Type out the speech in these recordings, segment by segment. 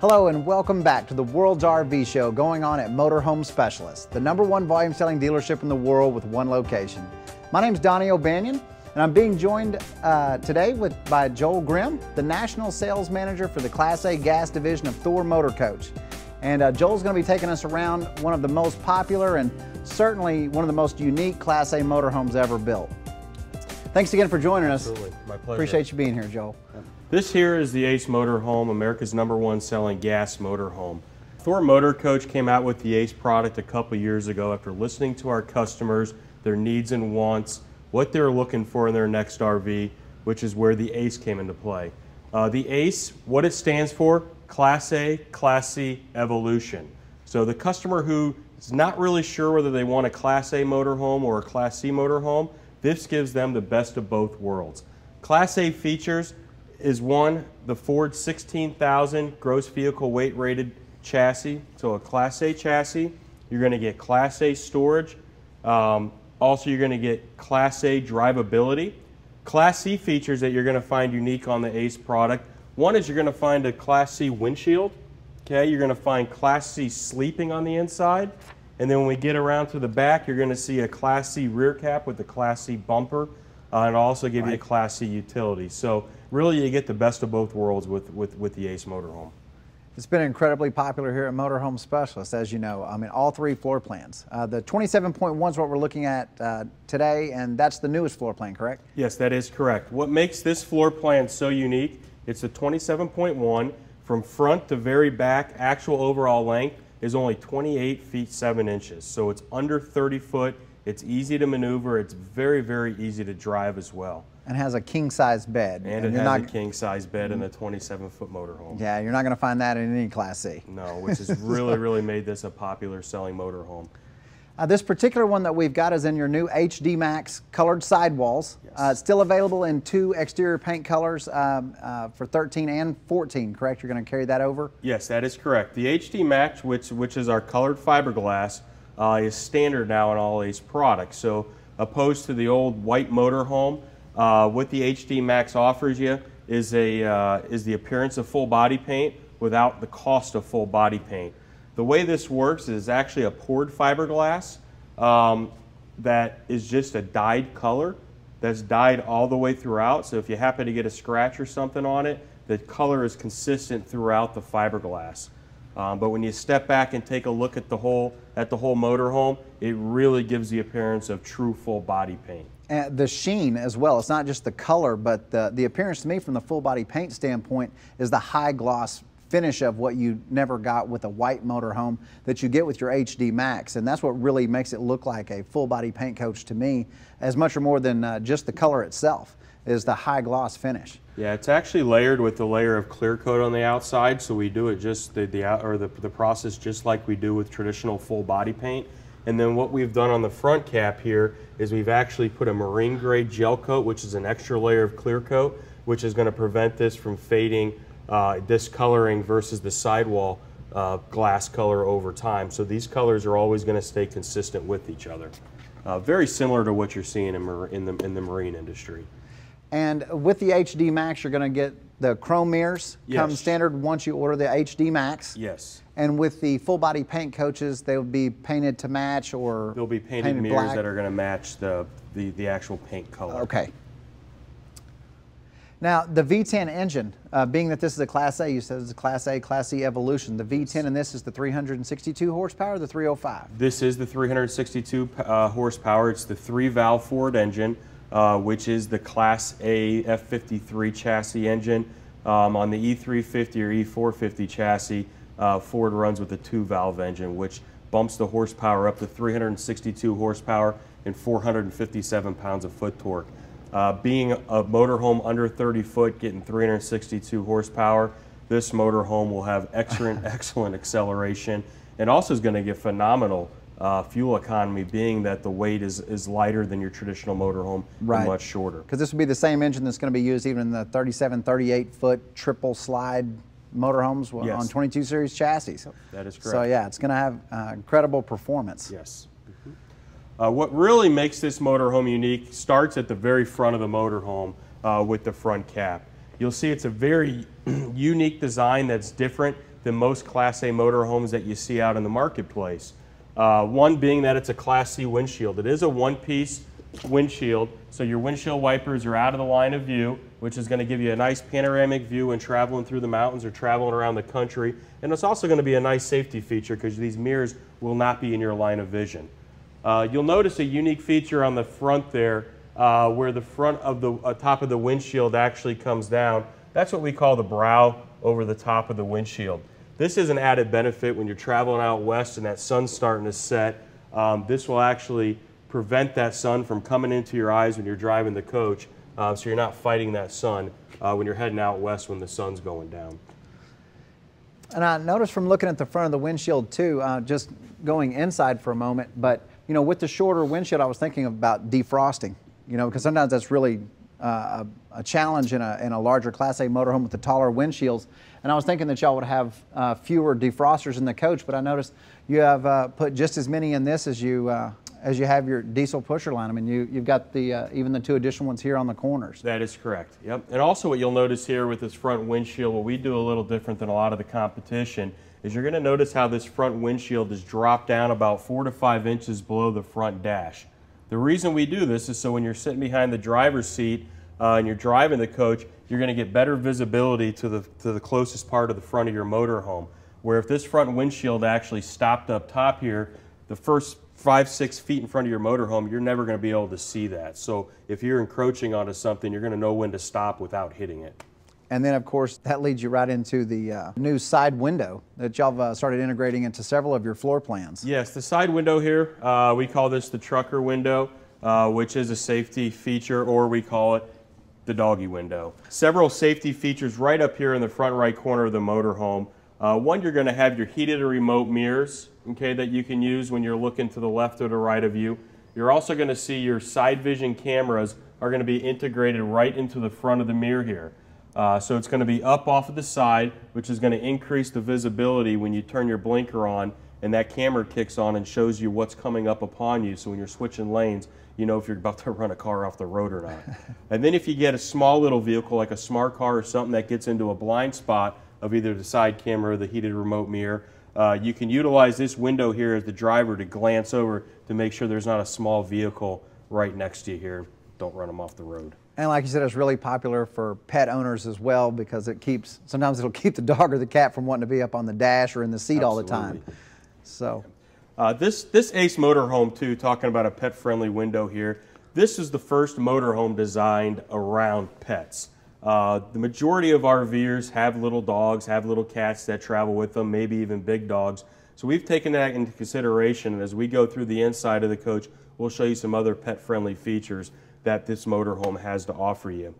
Hello and welcome back to the World's RV Show going on at Motorhome Specialist, the #1 volume selling dealership in the world with one location. My name's Donnie O'Banion and I'm being joined today by Joel Grimm, the National Sales Manager for the Class A gas division of Thor Motor Coach. And Joel's going to be taking us around one of the most popular and certainly one of the most unique Class A motorhomes ever built. Thanks again for joining us. Absolutely, my pleasure. Appreciate you being here, Joel. This here is the Ace motorhome, America's #1 selling gas motorhome. Thor Motor Coach came out with the Ace product a couple years ago after listening to our customers, their needs and wants, what they're looking for in their next RV, which is where the Ace came into play. The Ace, what it stands for, Class A, Class C Evolution. So the customer who is not really sure whether they want a Class A motorhome or a Class C motorhome, this gives them the best of both worlds. Class A features is one, the Ford 16,000 gross vehicle weight rated chassis. So a Class A chassis, you're going to get Class A storage. Also, you're going to get Class A drivability. Class C features that you're going to find unique on the Ace product. One is you're going to find a Class C windshield. Okay, you're going to find Class C sleeping on the inside. And then when we get around to the back, you're going to see a Class C rear cap with the Class C bumper. And also give you a Class C utility. So really you get the best of both worlds with the Ace motorhome. It's been incredibly popular here at Motorhome Specialist, as you know. I mean, all three floor plans. The 27.1 is what we're looking at today, and that's the newest floor plan, correct? Yes, that is correct. What makes this floor plan so unique, it's a 27.1. From front to very back, actual overall length is only 28 feet 7 inches. So it's under 30 foot. It's easy to maneuver. It's very, very easy to drive as well. And has a king-size bed. And it has a king-size bed in the 27-foot motorhome. Yeah, you're not going to find that in any Class C. No, which has really made this a popular selling motorhome. This particular one that we've got is in your new HD Max colored sidewalls. Yes. It's still available in 2 exterior paint colors for 13 and 14, correct? You're going to carry that over? Yes, that is correct. The HD Max, which is our colored fiberglass, is standard now in all Ace products. So opposed to the old white motorhome, what the HD Max offers you is the appearance of full body paint without the cost of full body paint. The way this works is actually a poured fiberglass that is just a dyed color that's dyed all the way throughout. So if you happen to get a scratch or something on it, the color is consistent throughout the fiberglass. But when you step back and take a look at the whole motorhome, it really gives the appearance of true full body paint. And the sheen as well. It's not just the color, but the appearance to me from the full body paint standpoint is the high gloss finish of what you never got with a white motorhome that you get with your HD Max. And that's what really makes it look like a full body paint coach to me, as much or more than just the color itself, is the high gloss finish. Yeah, it's actually layered with a layer of clear coat on the outside, so we do it just the process just like we do with traditional full body paint. And then what we've done on the front cap here is we've actually put a marine grade gel coat, which is an extra layer of clear coat, which is going to prevent this from fading, discoloring versus the sidewall glass color over time. So these colors are always going to stay consistent with each other. Very similar to what you're seeing in the marine industry. And with the HD Max, you're going to get the chrome mirrors. Yes. Come standard once you order the HD Max. Yes. And with the full body paint coaches, they'll be painted to match, or they'll be painted mirrors black that are going to match the actual paint color. Okay. Now the V10 engine, being that this is a Class A, you said it's a Class A, Class C Evolution. The V10 in this is the 362 horsepower, or the 305? This is the 362 horsepower. It's the 3-valve Ford engine, which is the Class A F53 chassis engine. On the E350 or E450 chassis, Ford runs with a 2-valve engine, which bumps the horsepower up to 362 horsepower and 457 pounds of foot torque. Being a motorhome under 30 foot, getting 362 horsepower, this motorhome will have excellent acceleration, and also is going to get phenomenal fuel economy, being that the weight is lighter than your traditional motorhome, and much shorter. Because this would be the same engine that's going to be used even in the 37, 38 foot triple slide motorhomes on 22 series chassis. That is correct. So yeah, it's going to have incredible performance. Yes. What really makes this motorhome unique starts at the very front of the motorhome with the front cap. You'll see it's a very unique design that's different than most Class A motorhomes that you see out in the marketplace. One being that it's a Class C windshield. It is a one-piece windshield, so your windshield wipers are out of the line of view, which is going to give you a nice panoramic view when traveling through the mountains or traveling around the country. And it's also going to be a nice safety feature because these mirrors will not be in your line of vision. You'll notice a unique feature on the front there where the front of the top of the windshield actually comes down. That's what we call the brow over the top of the windshield. This is an added benefit when you're traveling out west and that sun's starting to set. This will actually prevent that sun from coming into your eyes when you're driving the coach, so you're not fighting that sun when you're heading out west when the sun's going down. And I noticed from looking at the front of the windshield too, just going inside for a moment, but you know, with the shorter windshield, I was thinking about defrosting, you know, because sometimes that's really a challenge in a larger Class A motorhome with the taller windshields. And I was thinking that y'all would have fewer defrosters in the coach, but I noticed you have put just as many in this as you have your diesel pusher line. I mean, you've got the even the 2 additional ones here on the corners. That is correct. Yep. And also what you'll notice here with this front windshield, what we do a little different than a lot of the competition, is you're going to notice how this front windshield is dropped down about 4 to 5 inches below the front dash. The reason we do this is so when you're sitting behind the driver's seat and you're driving the coach, you're going to get better visibility to the closest part of the front of your motorhome. Where if this front windshield actually stopped up top here, the first 5-6 feet in front of your motorhome, you're never going to be able to see that. So if you're encroaching onto something, you're going to know when to stop without hitting it. And then, of course, that leads you right into the new side window that y'all started integrating into several of your floor plans. Yes, the side window here, we call this the trucker window, which is a safety feature, or we call it the doggy window. Several safety features right up here in the front right corner of the motorhome. One, you're going to have your heated or remote mirrors, okay, that you can use when you're looking to the left or the right of you. You're also going to see your side vision cameras are going to be integrated right into the front of the mirror here. So it's going to be up off of the side, which is going to increase the visibility when you turn your blinker on and that camera kicks on and shows you what's coming up upon you. So when you're switching lanes, you know if you're about to run a car off the road or not. And then if you get a small little vehicle like a smart car or something that gets into a blind spot of either the side camera or the heated remote mirror, you can utilize this window here as the driver to glance over to make sure there's not a small vehicle right next to you here. Don't run them off the road. And like you said, it's really popular for pet owners as well because sometimes it'll keep the dog or the cat from wanting to be up on the dash or in the seat all the time. So, this a.c.e motorhome too, talking about a pet-friendly window here, this is the first motorhome designed around pets. The majority of RVers have little dogs, have little cats that travel with them, maybe even big dogs. So we've taken that into consideration, and as we go through the inside of the coach, we'll show you some other pet-friendly features that this motorhome has to offer you.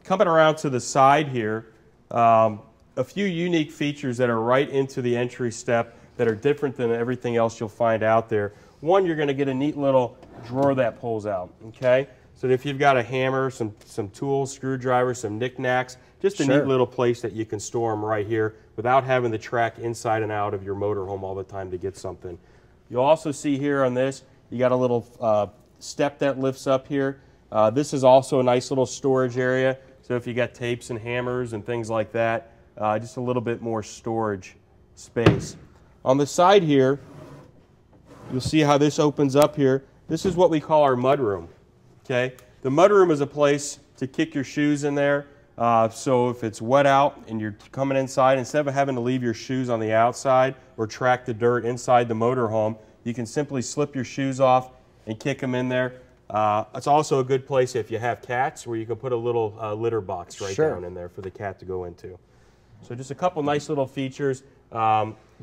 Coming around to the side here, a few unique features that are right into the entry step that are different than everything else you'll find out there. One, you're going to get a neat little drawer that pulls out, okay? So if you've got a hammer, some tools, screwdrivers, some knickknacks, just a neat little place that you can store them right here without having to track inside and out of your motorhome all the time to get something. You'll also see here on this, you got a little step that lifts up here. This is also a nice little storage area. So if you got tapes and hammers and things like that, just a little bit more storage space. On the side here, you'll see how this opens up here. This is what we call our mudroom. Okay, the mudroom is a place to kick your shoes in there. So if it's wet out and you're coming inside, instead of having to leave your shoes on the outside or track the dirt inside the motorhome, you can simply slip your shoes off and kick them in there. It's also a good place if you have cats where you can put a little litter box right down in there for the cat to go into. So just a couple nice little features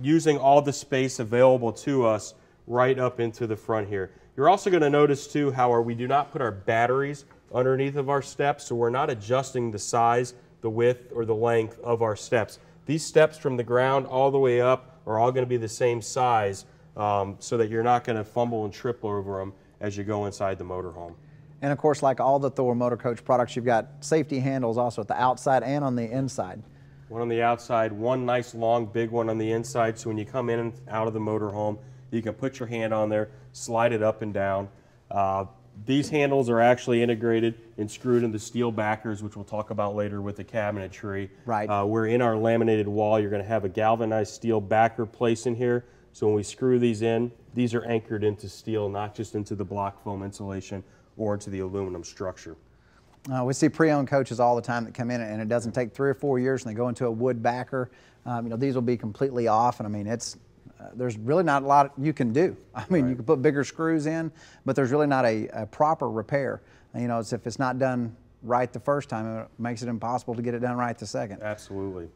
using all the space available to us right up into the front here. You're also going to notice too how we do not put our batteries underneath of our steps, so we're not adjusting the size, the width, or the length of our steps. These steps from the ground all the way up are all going to be the same size so that you're not going to fumble and trip over them as you go inside the motorhome. And of course, like all the Thor Motor Coach products, you've got safety handles also at the outside and on the inside. One on the outside, one nice long big one on the inside, so when you come in and out of the motorhome, you can put your hand on there, slide it up and down. These handles are actually integrated and screwed into steel backers, which we'll talk about later with the cabinetry. Right. Where in our laminated wall, you're going to have a galvanized steel backer placed in here. So when we screw these in, these are anchored into steel, not just into the block foam insulation or into the aluminum structure. We see pre-owned coaches all the time that come in, and it doesn't take 3 or 4 years, and they go into a wood backer. You know, these will be completely off, and I mean, it's there's really not a lot you can do. I mean, you can put bigger screws in, but there's really not a proper repair. You know, if it's not done right the first time, it makes it impossible to get it done right the second. Absolutely.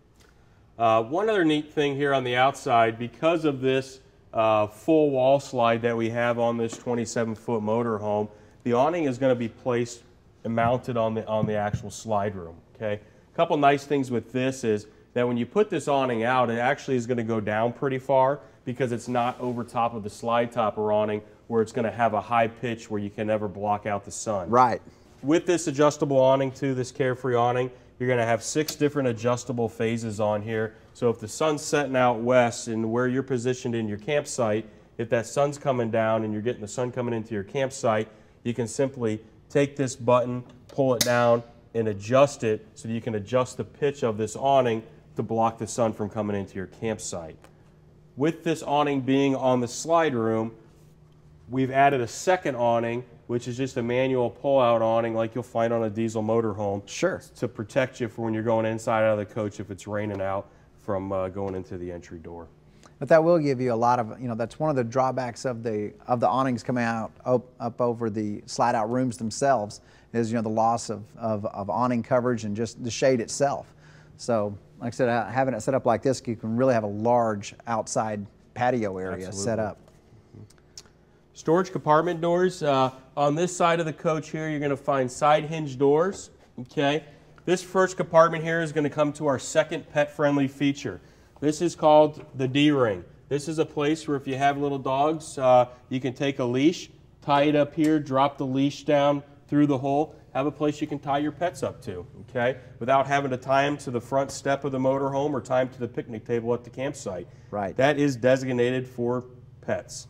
One other neat thing here on the outside, because of this full wall slide that we have on this 27-foot motorhome, the awning is going to be placed and mounted on the actual slide room. Okay. A couple nice things with this is that when you put this awning out, it actually is going to go down pretty far because it's not over top of the slide topper awning where it's going to have a high pitch where you can never block out the sun. Right. With this adjustable awning too, this Carefree awning, you're going to have 6 different adjustable phases on here. So if the sun's setting out west and where you're positioned in your campsite, if that sun's coming down and you're getting the sun coming into your campsite, you can simply take this button, pull it down, and adjust it so that you can adjust the pitch of this awning to block the sun from coming into your campsite. With this awning being on the slide room, we've added a second awning, which is just a manual pull-out awning like you'll find on a diesel motorhome. Sure. To protect you for when you're going inside out of the coach if it's raining out from going into the entry door. But that will give you a lot of, you know, that's one of the drawbacks of the awnings coming out up over the slide-out rooms themselves is, you know, the loss of awning coverage and just the shade itself. So, like I said, having it set up like this, you can really have a large outside patio area set up. Storage compartment doors. On this side of the coach here, you're going to find side hinge doors. Okay. This first compartment here is going to come to our second pet-friendly feature. This is called the D-ring. This is a place where if you have little dogs, you can take a leash, tie it up here, drop the leash down through the hole, have a place you can tie your pets up to, okay, without having to tie them to the front step of the motorhome or tie them to the picnic table at the campsite. Right. That is designated for pets.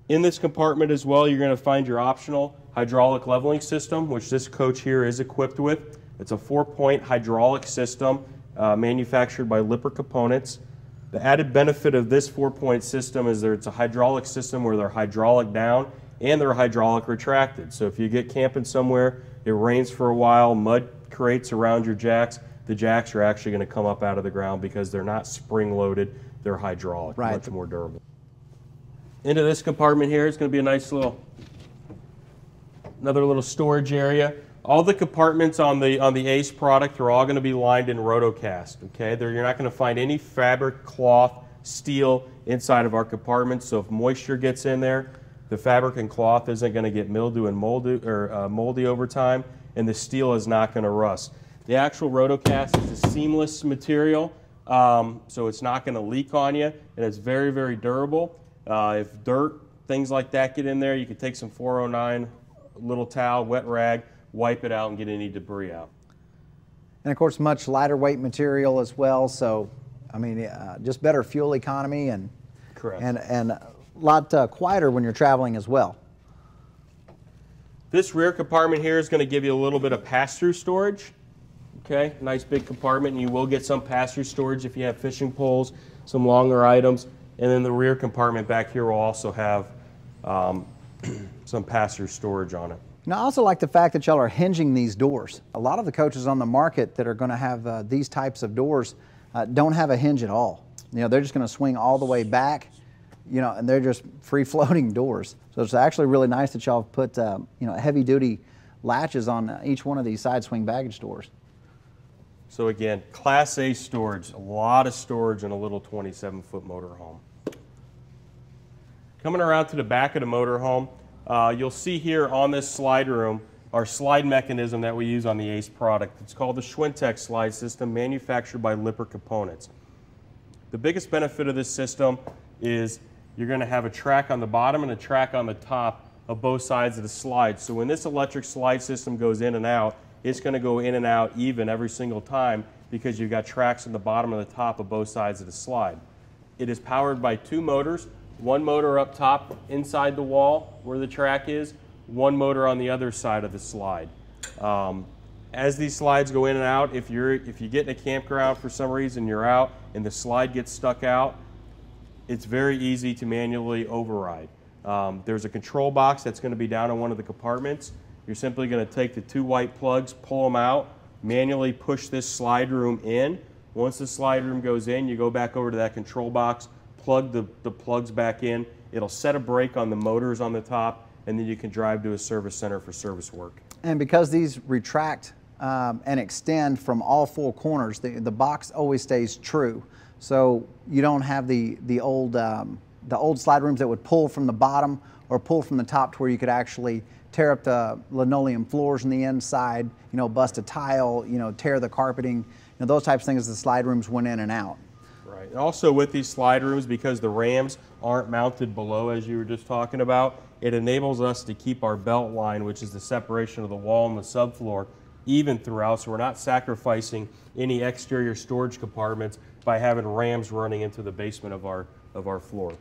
In this compartment as well, you're going to find your optional hydraulic leveling system, which this coach here is equipped with. It's a 4-point hydraulic system manufactured by Lippert Components. The added benefit of this 4-point system is that it's a hydraulic system where they're hydraulic down and they're hydraulic retracted. So if you get camping somewhere, it rains for a while, mud creates around your jacks, the jacks are actually going to come up out of the ground because they're not spring-loaded, they're hydraulic, right. Much more durable. Into this compartment here is going to be a nice another little storage area. All the compartments on the a.c.e product are all going to be lined in rotocast. Okay, you're not going to find any fabric, cloth, steel inside of our compartments. So if moisture gets in there, the fabric and cloth isn't going to get mildew and moldy over time, and the steel is not going to rust. The actual rotocast is a seamless material, so it's not going to leak on you, and it's very, very durable. If dirt, things like that get in there, you can take some 409, little towel, wet rag, wipe it out and get any debris out. And of course, much lighter weight material as well. So, I mean, just better fuel economy and correct. And a lot quieter when you're traveling as well. This rear compartment here is going to give you a little bit of pass-through storage. Okay, nice big compartment, and you will get some pass-through storage if you have fishing poles, some longer items, and then the rear compartment back here will also have some pass-through storage on it. Now, I also like the fact that y'all are hinging these doors. A lot of the coaches on the market that are going to have these types of doors don't have a hinge at all. You know, they're just going to swing all the way back, you know, and they're just free-floating doors. So it's actually really nice that y'all have put, you know, heavy-duty latches on each one of these side swing baggage doors. So again, Class A storage, a lot of storage in a little 27-foot motorhome. Coming around to the back of the motorhome, you'll see here on this slide room our slide mechanism that we use on the a.c.e product. It's called the Schwintek slide system, manufactured by Lippert Components. The biggest benefit of this system is you're going to have a track on the bottom and a track on the top of both sides of the slide. So when this electric slide system goes in and out, it's going to go in and out even every single time because you've got tracks on the bottom and the top of both sides of the slide. It is powered by 2 motors. One motor up top inside the wall where the track is, one motor on the other side of the slide. As these slides go in and out, if you get in a campground for some reason, you're out and the slide gets stuck out, it's very easy to manually override. There's a control box that's going to be down in one of the compartments. You're simply going to take the two white plugs, pull them out, manually push this slide room in. Once the slide room goes in, you go back over to that control box, plug the plugs back in. It'll set a brake on the motors on the top, and then you can drive to a service center for service work. And because these retract and extend from all four corners, the box always stays true. So you don't have the old slide rooms that would pull from the bottom or pull from the top to where you could actually tear up the linoleum floors on the inside, bust a tile, tear the carpeting, those types of things as the slide rooms went in and out. Right. And also with these slide rooms, because the rams aren't mounted below as you were just talking about, it enables us to keep our belt line, which is the separation of the wall and the subfloor, even throughout, so we're not sacrificing any exterior storage compartments by having rams running into the basement of our floor.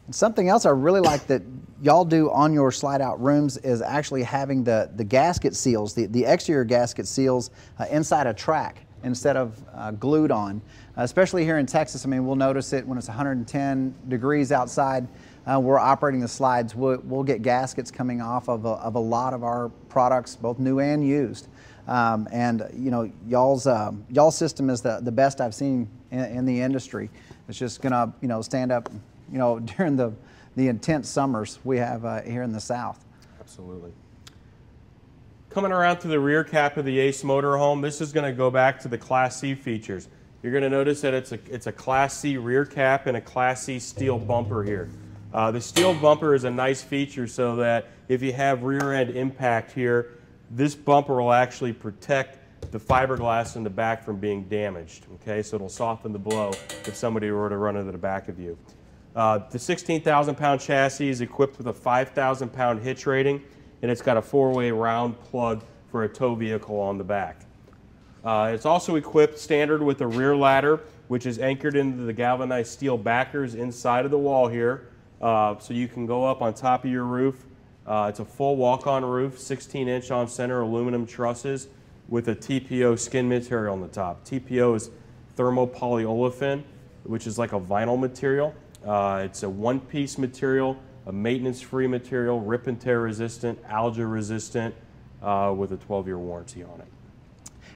And something else I really like that y'all do on your slide out rooms is actually having the gasket seals, the exterior gasket seals inside a track instead of glued on. Especially here in Texas, I mean, we'll notice it when it's 110 degrees outside. We're operating the slides. We'll get gaskets coming off of a lot of our products, both new and used. Y'all's system is the best I've seen in the industry. It's just gonna stand up during the intense summers we have here in the South. Absolutely. Coming around to the rear cap of the a.c.e motorhome, this is going to go back to the Class C features. You're going to notice that it's a Class C rear cap and a Class C steel bumper here. The steel bumper is a nice feature so that if you have rear end impact here, this bumper will actually protect the fiberglass in the back from being damaged. Okay, so it'll soften the blow if somebody were to run into the back of you. The 16,000-pound chassis is equipped with a 5,000-pound hitch rating, and it's got a 4-way round plug for a tow vehicle on the back. It's also equipped standard with a rear ladder, which is anchored into the galvanized steel backers inside of the wall here, so you can go up on top of your roof. It's a full walk-on roof, 16-inch on-center aluminum trusses with a TPO skin material on the top. TPO is thermopolyolefin, which is like a vinyl material. It's a one-piece material, a maintenance-free material, rip and tear resistant, algae resistant, with a 12-year warranty on it.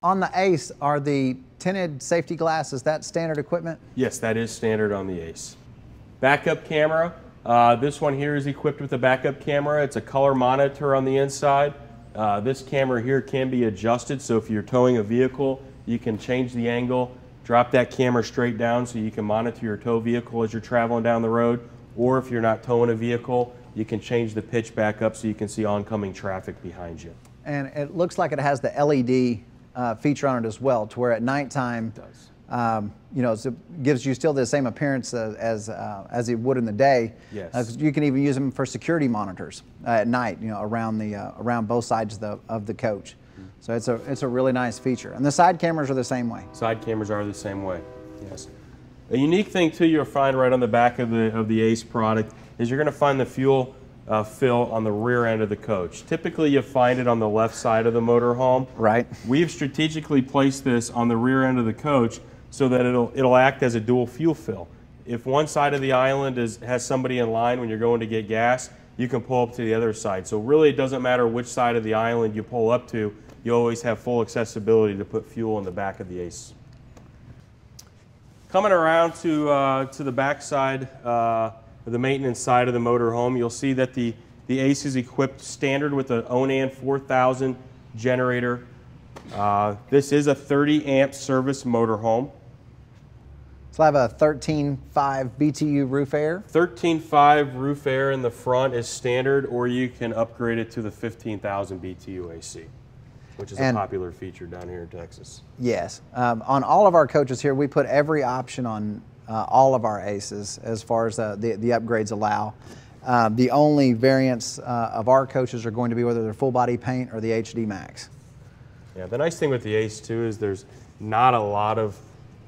On the a.c.e, are the tinted safety glass, is that standard equipment? Yes, that is standard on the a.c.e. Backup camera. This one here is equipped with a backup camera. It's a color monitor on the inside. This camera here can be adjusted, so if you're towing a vehicle, you can change the angle, drop that camera straight down so you can monitor your tow vehicle as you're traveling down the road, or if you're not towing a vehicle, you can change the pitch back up so you can see oncoming traffic behind you. And it looks like it has the LED feature on it as well, to where at nighttime, it gives you still the same appearance as it would in the day. Yes. You can even use them for security monitors at night, around both sides of the coach. So it's a really nice feature. And the side cameras are the same way. Side cameras are the same way. Yes. A unique thing too you'll find right on the back of the a.c.e product is you're going to find the fuel fill on the rear end of the coach. Typically you find it on the left side of the motorhome. Right. We've strategically placed this on the rear end of the coach so that it'll act as a dual fuel fill. If one side of the island has somebody in line when you're going to get gas, you can pull up to the other side. So really it doesn't matter which side of the island you pull up to, you always have full accessibility to put fuel in the back of the a.c.e. Coming around to the back side, the maintenance side of the motorhome, you'll see that the a.c.e is equipped standard with an Onan 4000 generator. This is a 30 amp service motorhome. So I have a 13.5 BTU roof air. 13.5 roof air in the front is standard, or you can upgrade it to the 15,000 BTU AC, which is a popular feature down here in Texas. Yes. On all of our coaches here, we put every option on all of our a.c.es as far as the upgrades allow. The only variants of our coaches are going to be whether they're full body paint or the HD Max. Yeah, the nice thing with the a.c.e too is there's not a lot of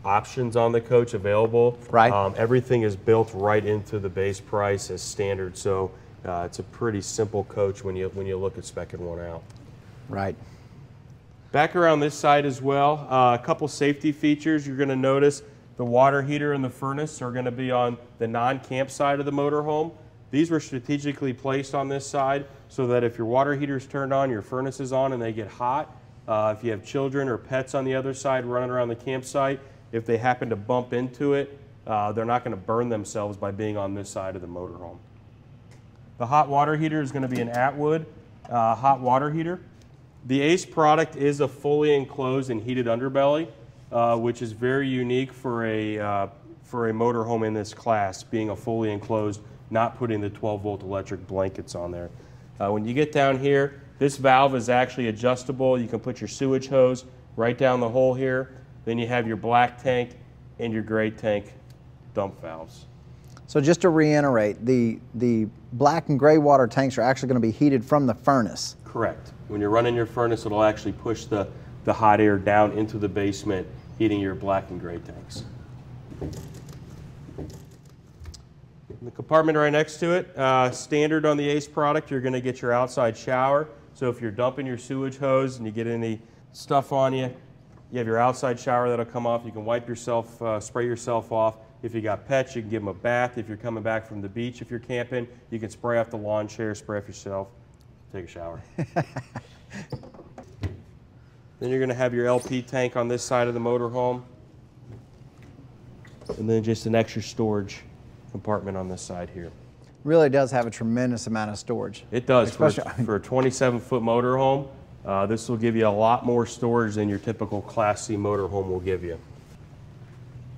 options on the coach available. Right. Everything is built right into the base price as standard. So It's a pretty simple coach when you look at speccing one out. Right. Back around this side as well, a couple safety features. You're going to notice the water heater and the furnace are going to be on the non-camp side of the motorhome. These were strategically placed on this side so that if your water heater is turned on, your furnace is on and they get hot. If you have children or pets on the other side running around the campsite, if they happen to bump into it, they're not going to burn themselves by being on this side of the motorhome. The hot water heater is going to be an Atwood hot water heater. The a.c.e product is a fully enclosed and heated underbelly, which is very unique for a motorhome in this class, being a fully enclosed, not putting the 12-volt electric blankets on there. When you get down here, this valve is actually adjustable. You can put your sewage hose right down the hole here. Then you have your black tank and your gray tank dump valves. So just to reiterate, the black and gray water tanks are actually going to be heated from the furnace. Correct. When you're running your furnace, it'll actually push the hot air down into the basement, heating your black and gray tanks. In the compartment right next to it, standard on the a.c.e product, you're going to get your outside shower. So if you're dumping your sewage hose and you get any stuff on you, you have your outside shower that'll come off. You can wipe yourself, spray yourself off. If you got pets, you can give them a bath. If you're coming back from the beach, if you're camping, you can spray off the lawn chair, spray off yourself, take a shower. Then you're going to have your LP tank on this side of the motorhome. And then just an extra storage compartment on this side here. Really does have a tremendous amount of storage. It does. For a 27-foot motorhome, this will give you a lot more storage than your typical Class C motorhome will give you.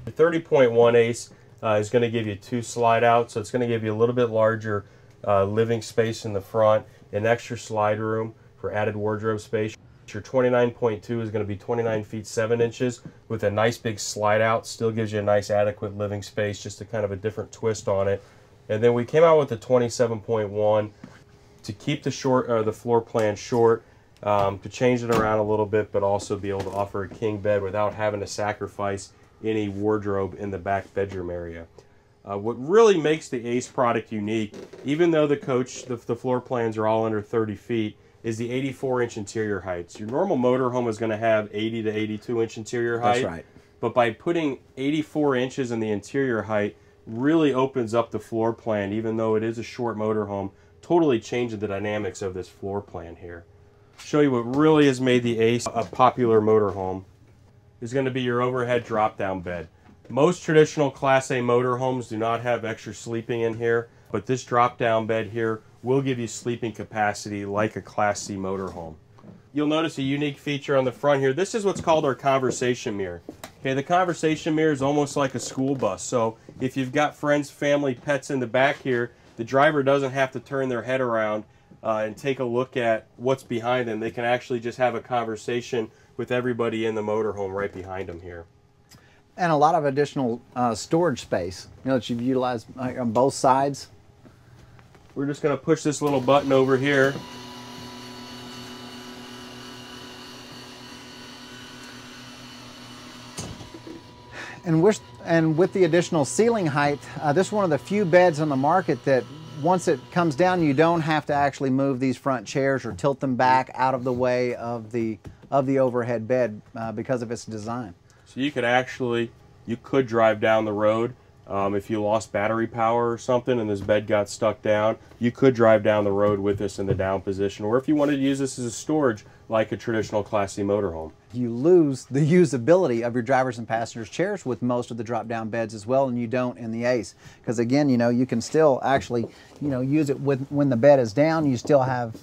The 30.1 a.c.e is going to give you 2 slide outs, so it's going to give you a little bit larger living space in the front, an extra slide room for added wardrobe space. Your 29.2 is going to be 29 feet 7 inches with a nice big slide out. Still gives you a nice adequate living space, just a kind of a different twist on it. And then we came out with the 27.1 to keep the floor plan short, to change it around a little bit, but also be able to offer a king bed without having to sacrifice any wardrobe in the back bedroom area. What really makes the a.c.e product unique, even though the floor plans are all under 30 feet, is the 84-inch interior heights. Your normal motorhome is going to have 80 to 82-inch interior height. That's right. But by putting 84 inches in the interior height, really opens up the floor plan, even though it is a short motorhome, totally changing the dynamics of this floor plan here. Show you what really has made the a.c.e a popular motorhome is going to be your overhead drop-down bed. Most traditional Class A motorhomes do not have extra sleeping in here, but this drop-down bed here will give you sleeping capacity like a Class C motorhome. You'll notice a unique feature on the front here. This is what's called our conversation mirror. Okay, the conversation mirror is almost like a school bus. So if you've got friends, family, pets in the back here, the driver doesn't have to turn their head around and take a look at what's behind them. They can actually just have a conversation with everybody in the motorhome right behind them here. And a lot of additional storage space, that you've utilized on both sides. We're just going to push this little button over here. And with the additional ceiling height, this is one of the few beds on the market that once it comes down, you don't have to actually move these front chairs or tilt them back out of the way of the overhead bed because of its design. So you could drive down the road if you lost battery power or something and this bed got stuck down. You could drive down the road with this in the down position, or if you wanted to use this as a storage like a traditional Class C motorhome. You lose the usability of your drivers and passengers chairs with most of the drop-down beds as well, and you don't in the a.c.e. Because again, you can still actually, use it when the bed is down. You still have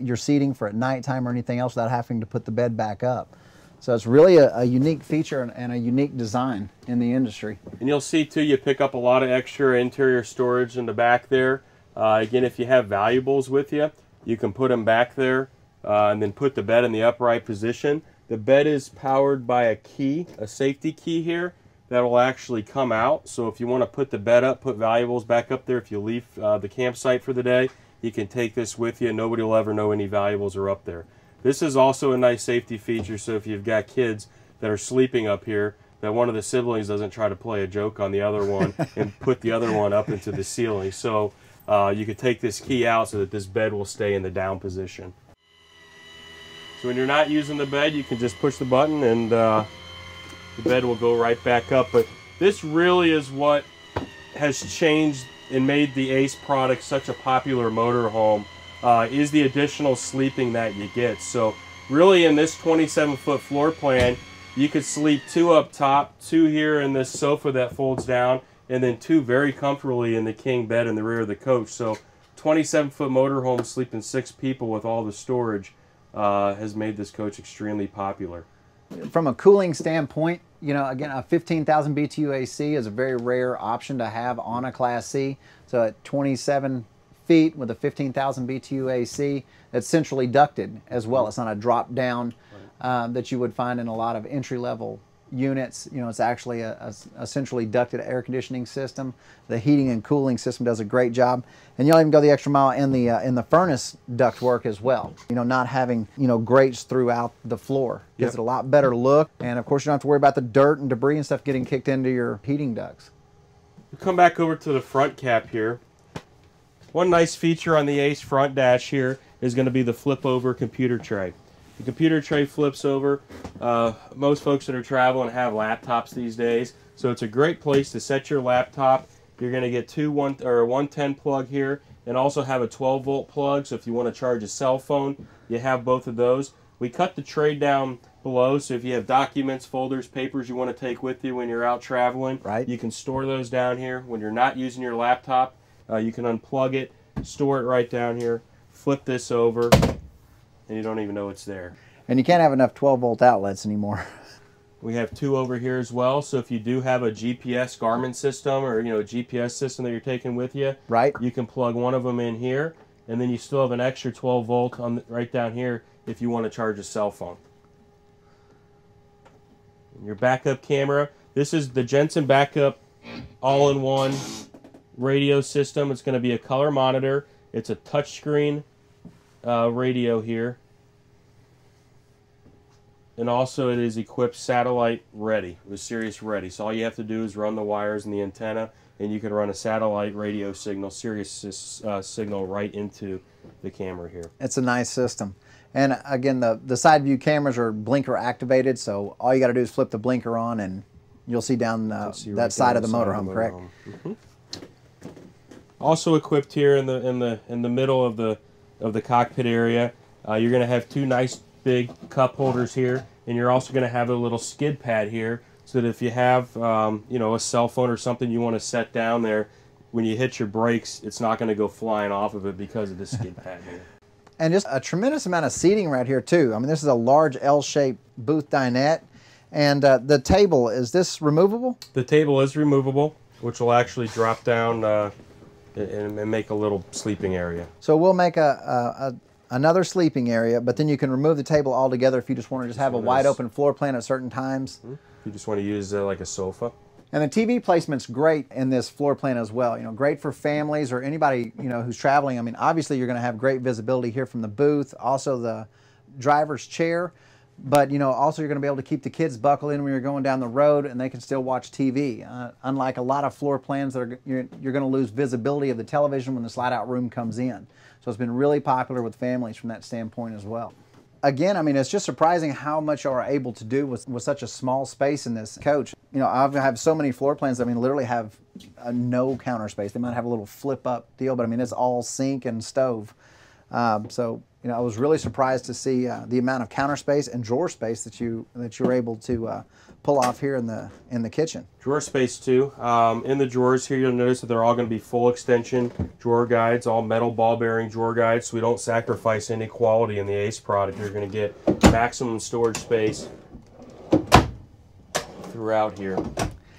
your seating for at nighttime or anything else without having to put the bed back up. So it's really a unique feature and a unique design in the industry. And you'll see too, you pick up a lot of extra interior storage in the back there. Again, if you have valuables with you, you can put them back there and then put the bed in the upright position. The bed is powered by a key, a safety key here that will actually come out. So if you want to put the bed up, put valuables back up there, if you leave the campsite for the day, you can take this with you and nobody will ever know any valuables are up there. This is also a nice safety feature, so if you've got kids that are sleeping up here, that one of the siblings doesn't try to play a joke on the other one and put the other one up into the ceiling. So you could take this key out so that this bed will stay in the down position. So when you're not using the bed, you can just push the button and the bed will go right back up. But this really is what has changed and made the a.c.e product such a popular motorhome, is the additional sleeping that you get. So really in this 27-foot floor plan, you could sleep 2 up top, 2 here in this sofa that folds down, and then 2 very comfortably in the king bed in the rear of the coach. So 27-foot motorhome sleeping 6 people with all the storage has made this coach extremely popular. From a cooling standpoint, you know, again, a 15,000 BTU AC is a very rare option to have on a Class C. So at 27 feet with a 15,000 BTU AC, that's centrally ducted as well. It's not a drop down that you would find in a lot of entry-level units. You know, it's actually a centrally ducted air conditioning system. The heating and cooling system does a great job, and you'll even go the extra mile in the furnace duct work as well. You know, not having, you know, grates throughout the floor gives it a lot better look, and of course you don't have to worry about the dirt and debris and stuff getting kicked into your heating ducts. We'll come back over to the front cap here. One nice feature on the a.c.e front dash here is going to be the flip over computer tray. The computer tray flips over. Most folks that are traveling have laptops these days, so it's a great place to set your laptop. You're going to get a 110 plug here, and also have a 12-volt plug, so if you want to charge a cell phone, you have both of those. We cut the tray down below, so if you have documents, folders, papers you want to take with you when you're out traveling, you can store those down here. When you're not using your laptop, you can unplug it, store it right down here, flip this over, and you don't even know it's there. And you can't have enough 12-volt outlets anymore. We have 2 over here as well, so if you do have a GPS Garmin system, or, you know, a GPS system that you're taking with you, you can plug one of them in here, and then you still have an extra 12-volt on right down here if you want to charge a cell phone. Your backup camera. This is the Jensen Backup all-in-one radio system. It's going to be a color monitor. It's a touchscreen radio here, and also it is equipped satellite ready with Sirius ready. So all you have to do is run the wires and the antenna, and you can run a satellite radio signal, Sirius signal, right into the camera here. It's a nice system. And again, the side view cameras are blinker activated, so all you got to do is flip the blinker on and you'll see down that side of the motorhome, correct? Also equipped here in the middle of the cockpit area, you're going to have 2 nice big cup holders here, and you're also going to have a little skid pad here, so that if you have you know, a cell phone or something you want to set down there, when you hit your brakes, it's not going to go flying off of it because of the skid pad here. And just a tremendous amount of seating right here too. I mean, this is a large L-shaped booth dinette, and the table, is this removable? The table is removable, which will actually drop down and make a little sleeping area. So we'll make another sleeping area, but then you can remove the table altogether if you just want to have a wide open floor plan at certain times. You just want to use like a sofa. And the TV placement's great in this floor plan as well. You know, great for families or anybody, you know, who's traveling. I mean, obviously you're going to have great visibility here from the booth, also the driver's chair, but you know, also you're going to be able to keep the kids buckled in when you're going down the road, and they can still watch TV. Unlike a lot of floor plans that are, you're going to lose visibility of the television when the slide-out room comes in. So it's been really popular with families from that standpoint as well. Again, I mean, it's just surprising how much you're able to do with such a small space in this coach. You know, I have so many floor plans that, I mean, literally have no counter space. They might have a little flip-up deal, but I mean, it's all sink and stove. So, you know, I was really surprised to see the amount of counter space and drawer space that you were able to pull off here in the kitchen. Drawer space too. In the drawers here, you'll notice that they're all going to be full extension drawer guides, all metal ball bearing drawer guides, so we don't sacrifice any quality in the a.c.e product. You're going to get maximum storage space throughout here.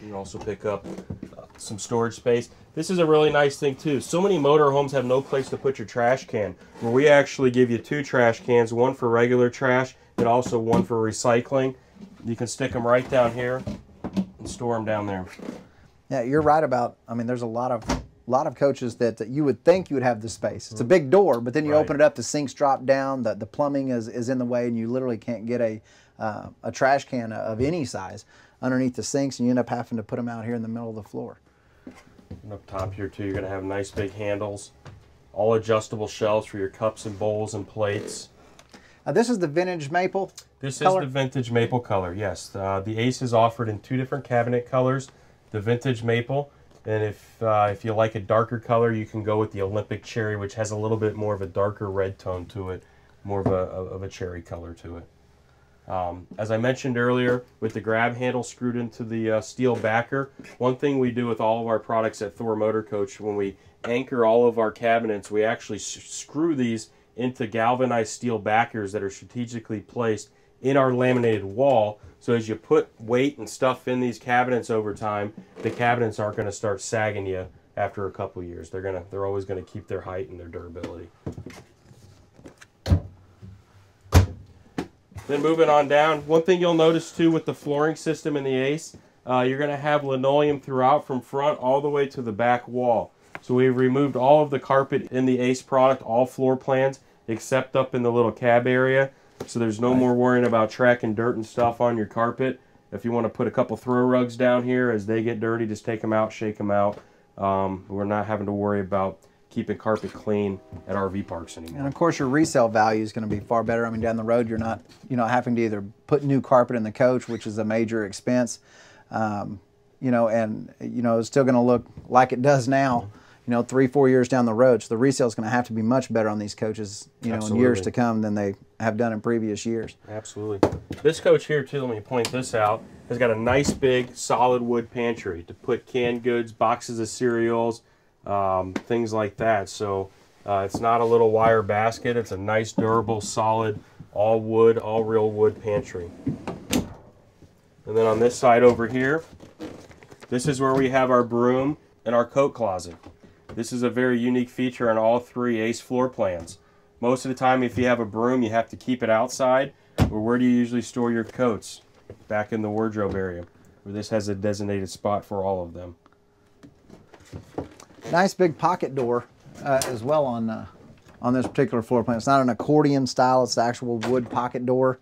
You can also pick up some storage space. This is a really nice thing too. So many motorhomes have no place to put your trash can, where we actually give you 2 trash cans, one for regular trash and also one for recycling. You can stick them right down here and store them down there. Yeah, you're right about, I mean, there's a lot of coaches that you would think you would have the space. It's a big door, but then you open it up, the sinks drop down, the plumbing is in the way, and you literally can't get a trash can of any size underneath the sinks, and you end up having to put them out here in the middle of the floor. And up top here too, you're going to have nice big handles, all adjustable shelves for your cups and bowls and plates. This is the vintage maple This color? is the vintage maple color, yes. The Ace is offered in 2 different cabinet colors, the vintage maple, and if you like a darker color, you can go with the Olympic cherry, which has a little bit more of a darker red tone to it, more of a cherry color to it. As I mentioned earlier, with the grab handle screwed into the steel backer, one thing we do with all of our products at Thor Motor Coach, when we anchor all of our cabinets, we actually screw these into galvanized steel backers that are strategically placed in our laminated wall. So as you put weight and stuff in these cabinets over time, the cabinets aren't going to start sagging you after a couple years. They're always going to keep their height and their durability. Then moving on down, one thing you'll notice too with the flooring system in the Ace, you're going to have linoleum throughout from front all the way to the back wall. So we've removed all of the carpet in the Ace product, all floor plans, except up in the little cab area. So there's no more worrying about tracking dirt and stuff on your carpet. If you want to put a couple throw rugs down here, as they get dirty, just take them out, shake them out. We're not having to worry about keeping carpet clean at RV parks anymore. And of course your resale value is going to be far better. I mean, down the road you're not having to either put new carpet in the coach, which is a major expense, and it's still going to look like it does now, 3-4 years down the road. So the resale is going to have to be much better on these coaches, in years to come than they have done in previous years. Absolutely. This coach here too, let me point this out, has got a nice big solid wood pantry to put canned goods, boxes of cereals, things like that. So it's not a little wire basket. It's a nice, durable, solid, all wood, all real wood pantry. And then on this side over here, this is where we have our broom and our coat closet. This is a very unique feature on all 3 Ace floor plans. Most of the time, if you have a broom, you have to keep it outside. Or where do you usually store your coats? Back in the wardrobe area, where this has a designated spot for all of them. Nice big pocket door as well on this particular floor plan. It's not an accordion style, it's the actual wood pocket door.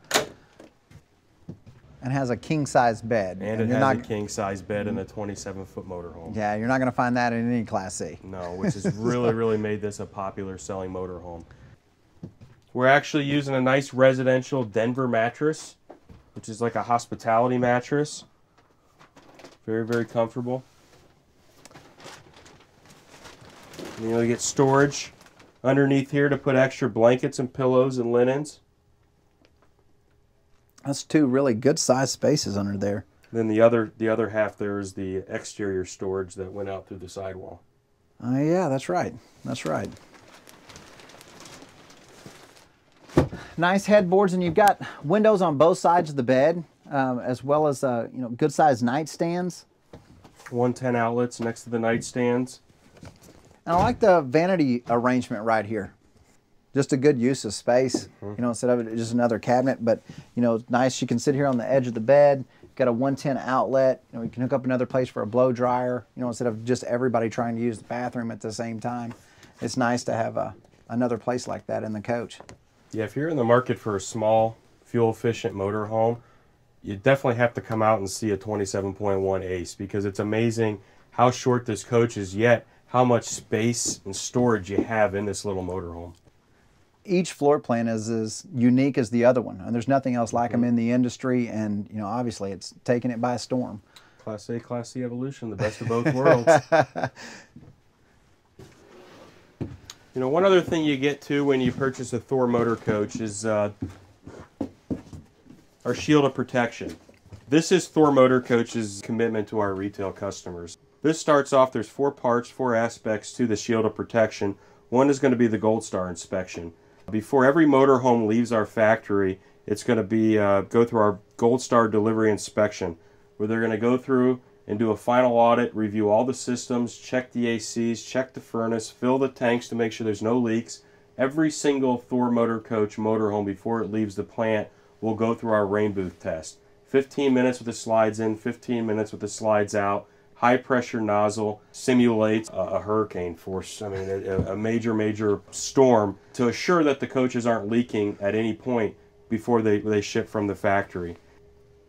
And has a king-size bed. And it has a king-size bed in a 27-foot motorhome. Yeah, you're not going to find that in any Class C. No, which has really made this a popular selling motorhome. We're actually using a nice residential Denver mattress, which is like a hospitality mattress. Very comfortable. And you'll get storage underneath here to put extra blankets and pillows and linens. That's 2 really good sized spaces under there. Then the other half there is the exterior storage that went out through the sidewall. Yeah, that's right. That's right. Nice headboards, and you've got windows on both sides of the bed, as well as good sized nightstands. 110 outlets next to the nightstands. And I like the vanity arrangement right here. Just a good use of space, instead of it just another cabinet. But it's nice. You can sit here on the edge of the bed. Got a 110 outlet. You can hook up another place for a blow dryer. Instead of just everybody trying to use the bathroom at the same time. It's nice to have another place like that in the coach. Yeah, if you're in the market for a small, fuel-efficient motorhome, you definitely have to come out and see a 27.1 Ace, because it's amazing how short this coach is, yet how much space and storage you have in this little motorhome. Each floor plan is as unique as the other one, and there's nothing else like them in the industry, and obviously it's taking it by storm. Class A, Class C evolution, the best of both worlds. One other thing you get to when you purchase a Thor motor coach is our shield of protection. This is Thor Motor Coach's commitment to our retail customers. This starts off, there's 4 parts, 4 aspects to the shield of protection. One is going to be the Gold Star inspection. Before every motorhome leaves our factory, it's going to be go through our Gold Star delivery inspection, where they're going to go through and do a final audit, review all the systems, check the ACs, check the furnace, fill the tanks to make sure there's no leaks. Every single Thor Motor Coach motorhome, before it leaves the plant, will go through our rain booth test. 15 minutes with the slides in, 15 minutes with the slides out. High pressure nozzle simulates a hurricane force, a major storm, to assure that the coaches aren't leaking at any point before they ship from the factory.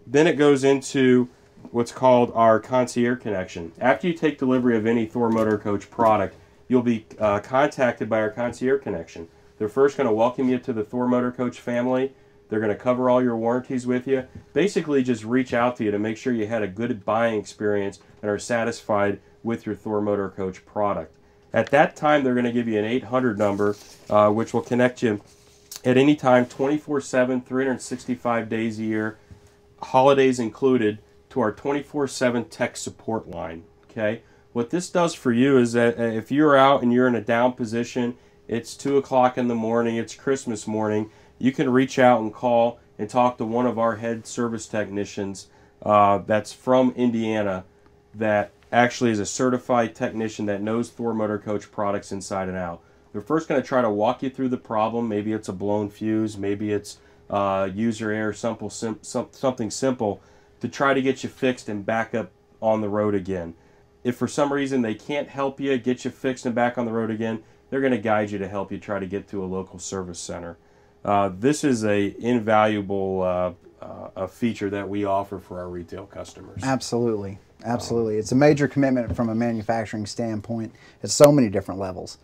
Then it goes into what's called our concierge connection. After you take delivery of any Thor Motor Coach product, you'll be contacted by our concierge connection. They're first going to welcome you to the Thor Motor Coach family. They're going to cover all your warranties with you. Basically just reach out to you to make sure you had a good buying experience and are satisfied with your Thor Motor Coach product. At that time, they're going to give you an 800 number, which will connect you at any time, 24/7, 365 days a year, holidays included, to our 24/7 tech support line. Okay? What this does for you is that if you're out and you're in a down position, it's 2 o'clock in the morning, it's Christmas morning, you can reach out and call and talk to one of our head service technicians that's from Indiana, that actually is a certified technician that knows Thor Motor Coach products inside and out. They're first going to try to walk you through the problem. Maybe it's a blown fuse, maybe it's user error, something simple, to try to get you fixed and back up on the road again. If for some reason they can't help you get you fixed and back on the road again, they're going to guide you to help you try to get to a local service center. This is a invaluable a feature that we offer for our retail customers. Absolutely. Absolutely. It's a major commitment from a manufacturing standpoint at so many different levels.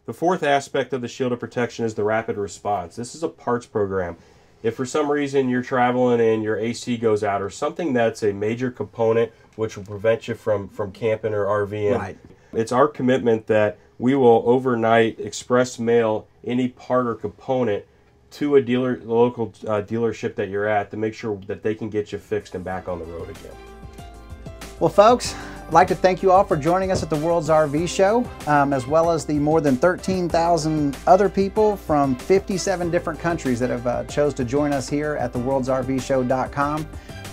The fourth aspect of the shield of protection is the rapid response. This is a parts program. If for some reason you're traveling and your AC goes out, or something that's a major component which will prevent you from camping or RVing, right, it's our commitment that we will overnight express mail any part or component to a local dealership that you're at to make sure that they can get you fixed and back on the road again. Well, folks, I'd like to thank you all for joining us at the World's RV Show, as well as the more than 13,000 other people from 57 different countries that have chose to join us here at the worldsrvshow.com.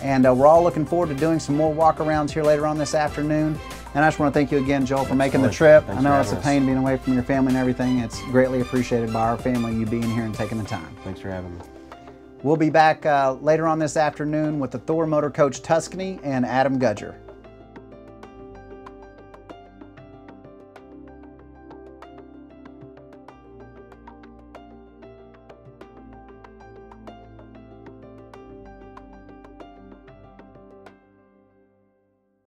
And we're all looking forward to doing some more walk-arounds here later on this afternoon. And I just want to thank you again, Joel, for making the trip. I know it's a pain being away from your family and everything. It's greatly appreciated by our family, you being here and taking the time. Thanks for having me. We'll be back later on this afternoon with the Thor Motor Coach Tuscany and Adam Gudger.